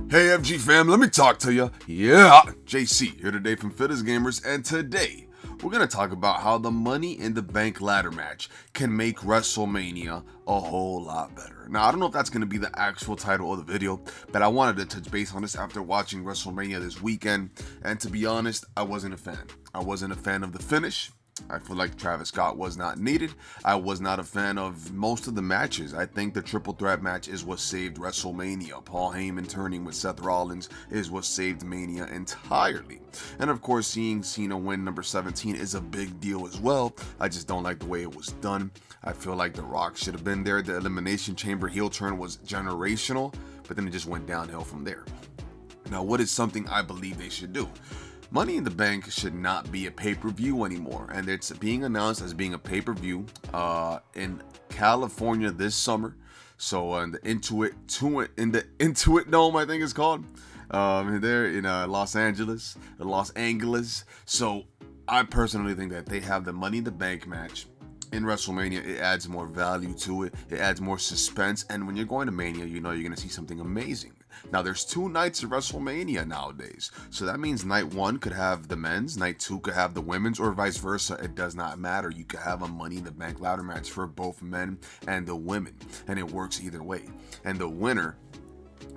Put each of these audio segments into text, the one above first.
Hey FG fam, let me talk to you. Yeah, JC here today from Fittest Gamers, and today we're going to talk about how the Money in the Bank ladder match can make WrestleMania a whole lot better. Now, I don't know if that's going to be the actual title of the video, but I wanted to touch base on this after watching WrestleMania this weekend, and to be honest, I wasn't a fan. I wasn't a fan of the finish. I feel like Travis Scott was not needed. I was not a fan of most of the matches. I think the triple threat match is what saved WrestleMania. Paul Heyman turning with Seth Rollins is what saved Mania entirely. And of course, seeing Cena win number 17 is a big deal as well. I just don't like the way it was done. I feel like The Rock should have been there. The Elimination Chamber heel turn was generational, but then it just went downhill from there. Now, what is something I believe they should do? Money in the Bank should not be a pay-per-view anymore, and it's being announced as being a pay-per-view in California this summer. So in the Intuit Dome, I think it's called, there in Los Angeles. So I personally think that they have the Money in the Bank match in WrestleMania. It adds more value to it. It adds more suspense, and when you're going to Mania, you know you're going to see something amazing. Now, there's 2 nights of WrestleMania nowadays, so that means night 1 could have the men's, night 2 could have the women's, or vice versa. It does not matter. You could have a Money in the Bank ladder match for both men and the women, and it works either way. And the winner,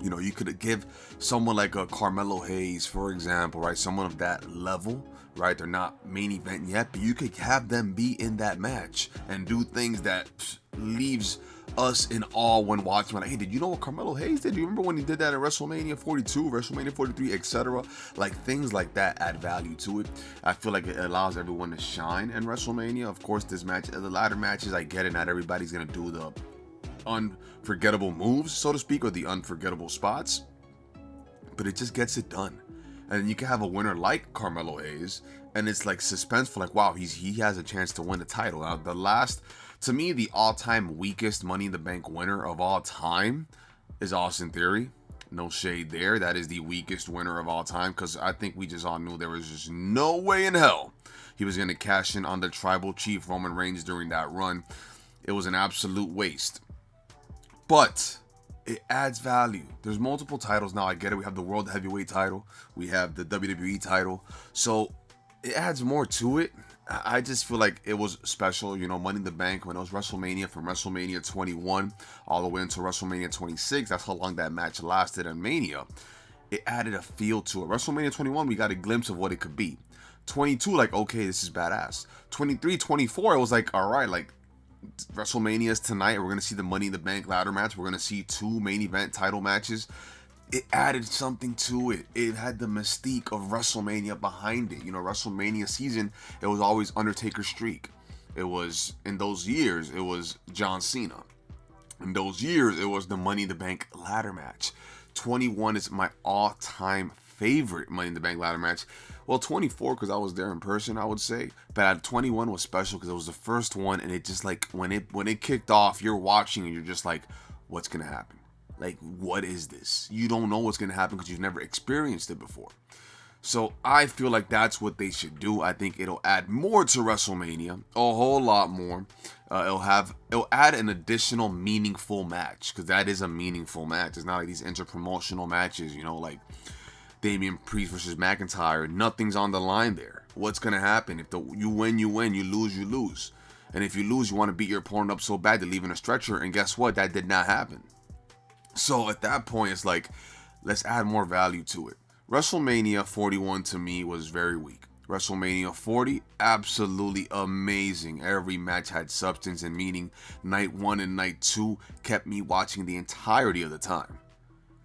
you know, you could give someone like a Carmelo Hayes, for example, right? Someone of that level, right? They're not main event yet, but you could have them be in that match and do things that leaves us in awe when watching. Like, hey, did you know what Carmelo Hayes did? Do you remember when he did that at WrestleMania 42, WrestleMania 43, etc.? Like, things like that add value to it. I feel like it allows everyone to shine in WrestleMania. Of course, this match, the ladder matches, I get it. Not everybody's going to do the unforgettable moves, so to speak, or the unforgettable spots, but it just gets it done. And you can have a winner like Carmelo Hayes, and it's like suspenseful, like, wow, he has a chance to win the title. Now, to me, the all-time weakest Money in the Bank winner of all time is Austin Theory. No shade there. That is the weakest winner of all time, because I think we just all knew there was just no way in hell he was going to cash in on the tribal chief Roman Reigns during that run. It was an absolute waste. But it adds value. There's multiple titles now. I get it. We have the World Heavyweight title. We have the WWE title. So it adds more to it. I just feel like it was special, you know, Money in the Bank when it was WrestleMania, from WrestleMania 21 all the way into WrestleMania 26. That's how long that match lasted in Mania. It added a feel to it. WrestleMania 21, we got a glimpse of what it could be. 22, like, okay, this is badass. 23, 24, it was like, all right, like, WrestleMania's tonight. We're going to see the Money in the Bank ladder match. We're going to see 2 main event title matches. It added something to it. It had the mystique of WrestleMania behind it. You know, WrestleMania season, it was always Undertaker's streak. It was, in those years, it was John Cena. In those years, it was the Money in the Bank ladder match. 21 is my all-time favorite Money in the Bank ladder match. Well, 24, because I was there in person, I would say. But 21 was special because it was the first one, and it just, like, when it kicked off, you're watching and you're just like, what's going to happen? Like, what is this? You don't know what's going to happen because you've never experienced it before. So I feel like that's what they should do. I think it'll add more to WrestleMania, a whole lot more. It'll add an additional meaningful match, because that is a meaningful match. It's not like these interpromotional matches, you know, like Damian Priest versus McIntyre. Nothing's on the line there. What's going to happen? If you win, you win. You lose, you lose. And if you lose, you want to beat your opponent up so bad to leave in a stretcher. And guess what? That did not happen. So at that point, it's like, let's add more value to it. WrestleMania 41 to me was very weak. WrestleMania 40, absolutely amazing. Every match had substance and meaning. Night 1 and night 2 kept me watching the entirety of the time.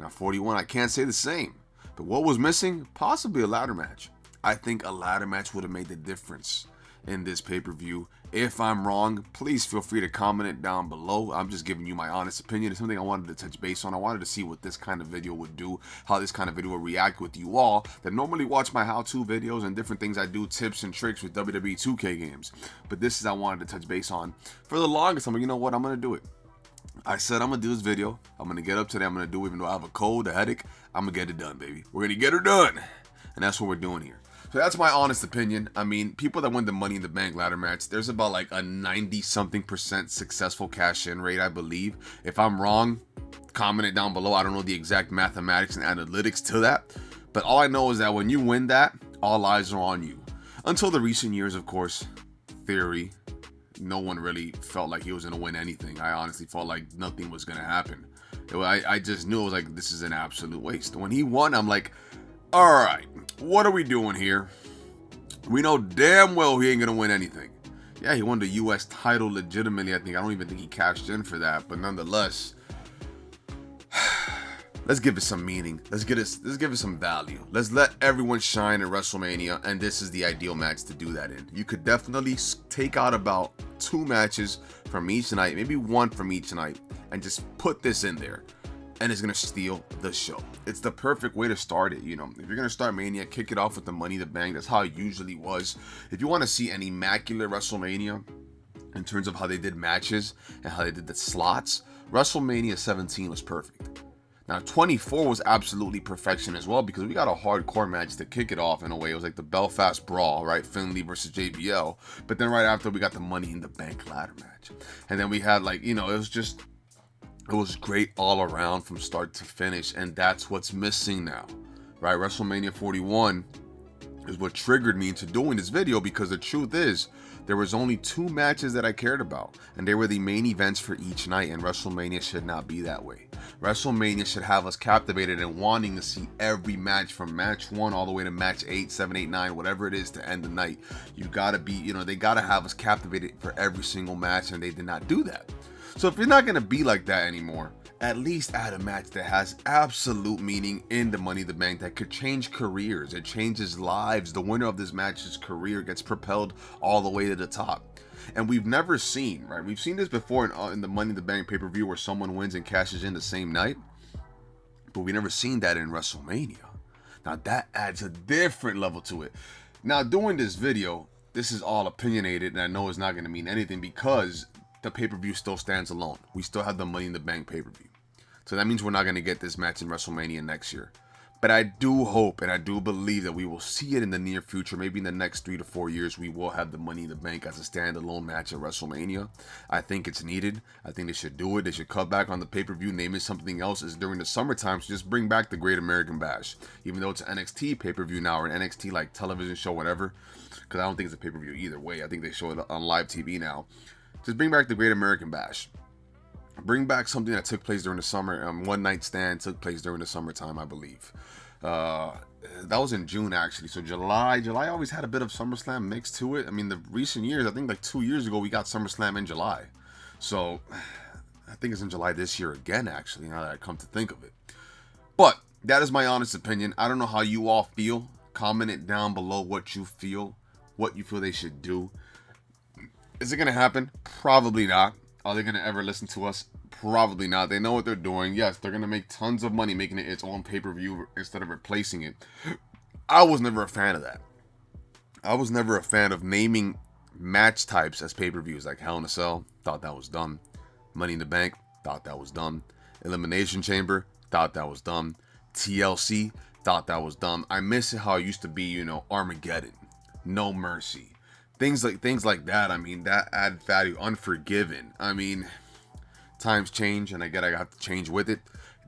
Now 41, I can't say the same. But what was missing? Possibly a ladder match. I think a ladder match would have made the difference in this pay-per-view. If I'm wrong, please feel free to comment it down below. I'm just giving you my honest opinion. It's something I wanted to touch base on. I wanted to see what this kind of video would do, how this kind of video would react with you all that normally watch my how-to videos and different things I do, tips and tricks with WWE 2K games. But this is I wanted to touch base on. For the longest, I'm like, you know what, I'm going to do it. I said I'm going to do this video. I'm going to get up today. I'm going to do it even though I have a cold, a headache. I'm going to get it done, baby. We're going to get her done. And that's what we're doing here. So that's my honest opinion. I mean, people that win the Money in the Bank ladder match, there's about like a 90-something% successful cash-in rate, I believe. If I'm wrong, comment it down below. I don't know the exact mathematics and analytics to that, but all I know is that when you win that, all eyes are on you. Until the recent years, of course, theory, no one really felt like he was going to win anything. I honestly felt like nothing was going to happen. I just knew it was like, this is an absolute waste. When he won, I'm like, all right, what are we doing here? We know damn well he ain't going to win anything. Yeah, he won the U.S. title legitimately, I think. I don't even think he cashed in for that, but nonetheless, let's give it some meaning. Let's give it some value. Let's let everyone shine at WrestleMania, and this is the ideal match to do that in. You could definitely take out about 2 matches from each night, maybe 1 from each night, and just put this in there, and it's gonna steal the show. It's the perfect way to start it. You know, if you're gonna start Mania, kick it off with the Money in the Bank. That's how it usually was. If you want to see an immaculate WrestleMania in terms of how they did matches and how they did the slots, WrestleMania 17 was perfect. Now, 24 was absolutely perfection as well, because we got a hardcore match to kick it off in a way. It was like the Belfast Brawl, right? Finley versus JBL. But then right after, we got the Money in the Bank ladder match. And then we had, like, you know, it was great all around from start to finish. And that's what's missing now, right? WrestleMania 41 is what triggered me into doing this video, because the truth is, there was only 2 matches that I cared about, and they were the main events for each night, and WrestleMania should not be that way. WrestleMania should have us captivated and wanting to see every match from match 1 all the way to match 8, 7, 8, 9, whatever it is to end the night. You gotta be, you know, they gotta have us captivated for every single match, and they did not do that. So if you're not gonna be like that anymore, at least add a match that has absolute meaning in the Money in the Bank that could change careers. It changes lives. The winner of this match's career gets propelled all the way to the top. And we've never seen, right? We've seen this before in the Money in the Bank pay-per-view where someone wins and cashes in the same night. But we've never seen that in WrestleMania. Now that adds a different level to it. Now doing this video, this is all opinionated, and I know it's not going to mean anything because the pay-per-view still stands alone. We still have the Money in the Bank pay-per-view. So that means we're not going to get this match in WrestleMania next year. But I do hope and I do believe that we will see it in the near future. Maybe in the next 3 to 4 years, we will have the Money in the Bank as a standalone match at WrestleMania. I think it's needed. I think they should do it. They should cut back on the pay-per-view, name it something else. It's during the summertime, so just bring back the Great American Bash. Even though it's an NXT pay-per-view now, or an NXT like television show, whatever. Because I don't think it's a pay-per-view either way. I think they show it on live TV now. Just bring back the Great American Bash. Bring back something that took place during the summer. One Night Stand took place during the summertime, I believe. That was in June, actually. So July always had a bit of SummerSlam mixed to it. I mean, the recent years, I think like 2 years ago, we got SummerSlam in July. So I think it's in July this year again, actually, now that I come to think of it. But that is my honest opinion. I don't know how you all feel. Comment it down below what you feel they should do. Is it going to happen? Probably not. Are they going to ever listen to us? Probably not. They know what they're doing. Yes, they're going to make tons of money making it its own pay-per-view instead of replacing it. I was never a fan of that. I was never a fan of naming match types as pay-per-views, like Hell in a Cell. Thought that was dumb. Money in the Bank. Thought that was dumb. Elimination Chamber. Thought that was dumb. TLC. Thought that was dumb. I miss how it used to be, you know, Armageddon. No Mercy. Things like that. I mean, that added value. Unforgiven. I mean, times change, and I have to change with it.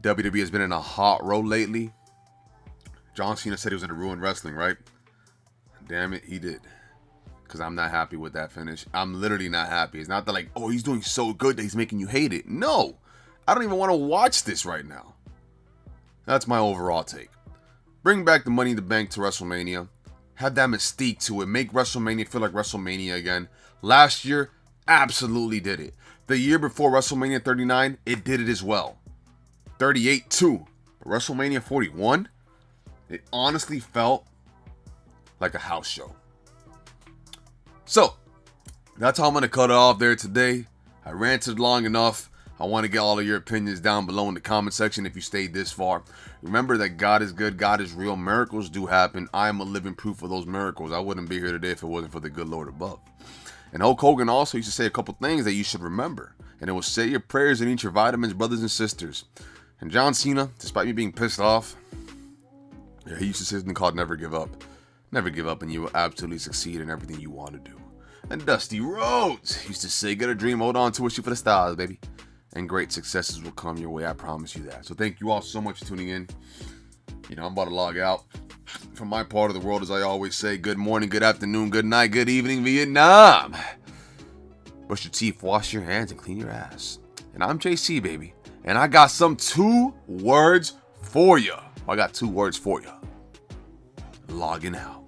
WWE has been in a hot road lately. John Cena said he was going to ruin wrestling, right? Damn it, he did. Because I'm not happy with that finish. I'm literally not happy. It's not that like, oh, he's doing so good that he's making you hate it. No, I don't even want to watch this right now. That's my overall take. Bring back the Money in the Bank to WrestleMania. Have that mystique to it. Make WrestleMania feel like WrestleMania again. Last year, absolutely did it. The year before WrestleMania 39, it did it as well. 38 too. But WrestleMania 41, it honestly felt like a house show. So, that's how I'm going to cut it off there today. I ranted long enough. I want to get all of your opinions down below in the comment section if you stayed this far. Remember that God is good, God is real. Miracles do happen. I am a living proof of those miracles. I wouldn't be here today if it wasn't for the good Lord above. And Hulk Hogan also used to say a couple things that you should remember. And it was say your prayers and eat your vitamins, brothers and sisters. And John Cena, despite me being pissed off, he used to say something called never give up. Never give up and you will absolutely succeed in everything you want to do. And Dusty Rhodes used to say, get a dream, hold on to it, shoot for the stars, baby. and great successes will come your way. I promise you that. So thank you all so much for tuning in. I'm about to log out. From my part of the world, as I always say, good morning, good afternoon, good night, good evening, Vietnam. Brush your teeth, wash your hands, and clean your ass. And I'm JC, baby. And I got some 2 words for you. I got 2 words for you. Logging out.